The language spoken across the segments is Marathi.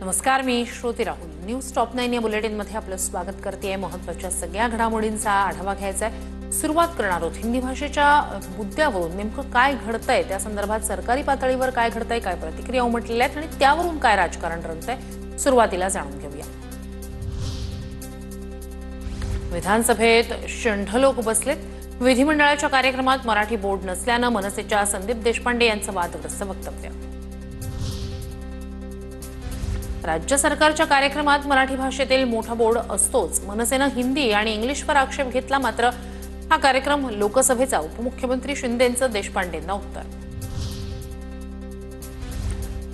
नमस्कार, मी श्रुती राहुल. न्यूज टॉप 9 या बुलेटिनमध्ये आपलं स्वागत करते. महत्त्वाच्या सगळ्या घडामोडींचा आढावा घ्यायचा आहे. सुरुवात करणार आहोत हिंदी भाषेच्या मुद्द्यावरून. नेमकं काय घडतंय, त्या संदर्भात सरकारी पातळीवर काय घडतंय, काय प्रतिक्रिया उमटलेल्या आहेत आणि त्यावरून काय राजकारण रंगतंय, सुरुवातीला जाणून घेऊया. विधानसभेत शंठ लोक बसलेत. विधिमंडळाच्या कार्यक्रमात मराठी बोर्ड नसल्यानं मनसेच्या संदीप देशपांडे यांचं वादग्रस्त वक्तव्य. राज्य सरकारच्या कार्यक्रमात मराठी भाषेतील मोठा बोर्ड असतोच. मनसेनं हिंदी आणि इंग्लिशवर आक्षेप घेतला. मात्र हा कार्यक्रम लोकसभेचा उपमुख्यमंत्री शिंदेंचं देशपांडेंना उत्तर.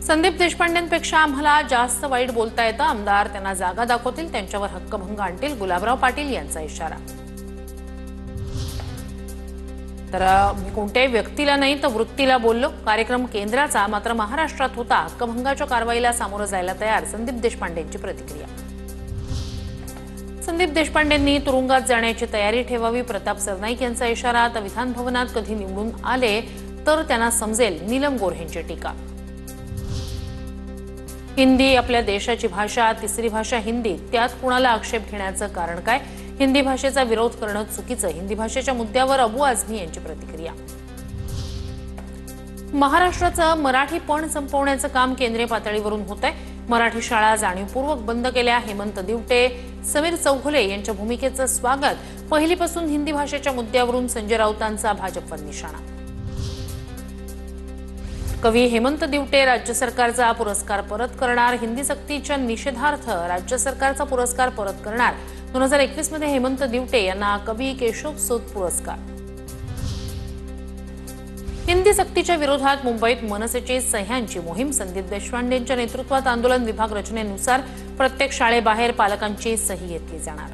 संदीप देशपांडेंपेक्षा आम्हाला जास्त वाईट बोलता येतं. आमदार त्यांना जागा दाखवतील, त्यांच्यावर हक्कभंग आणतील. गुलाबराव पाटील यांचा इशारा. तर मी कोणत्याही व्यक्तीला नाही तर वृत्तीला बोललो. कार्यक्रम केंद्राचा, मात्र महाराष्ट्रात होता. हक्कभंगाच्या कारवाईला सामोरं जायला तयार. संदीप देशपांडेंची प्रतिक्रिया. संदीप देशपांडेंनी तुरुंगात जाण्याची तयारी ठेवावी. प्रताप सरनाईक यांचा इशारा. तर विधान भवनात कधी निवडून आले तर त्यांना समजेल, नीलम गोऱ्हेंची टीका. हिंदी आपल्या देशाची भाषा, तिसरी भाषा हिंदी, त्यात कुणाला आक्षेप घेण्याचं कारण काय? हिंदी भाषेचा विरोध करणं चुकीचं. हिंदी भाषेच्या मुद्द्यावर अबू आझमी यांची प्रतिक्रिया. महाराष्ट्राचं मराठीपण संपवण्याचं काम केंद्रीय पातळीवरून होत आहे. मराठी शाळा जाणीवपूर्वक बंद केल्या. हेमंत दिवटे, समीर चौघुले यांच्या भूमिकेचं स्वागत. पहिलीपासून हिंदी भाषेच्या मुद्द्यावरून संजय राऊतांचा भाजपवर निशाणा. कवी हेमंत दिवटे राज्य सरकारचा पुरस्कार परत करणार. हिंदी सक्तीच्या निषेधार्थ राज्य सरकारचा पुरस्कार परत करणार. 2021 मध्ये हेमंत दिवटे यांना कवी केशव सूत पुरस्कार. हिंदी सक्तीच्या विरोधात मुंबईत मनसेची सह्यांची मोहीम. संदीप देशपांडेंच्या नेतृत्वात आंदोलन. विभाग रचनेनुसार प्रत्येक शाळेबाहेर पालकांची सही घेतली जाणार.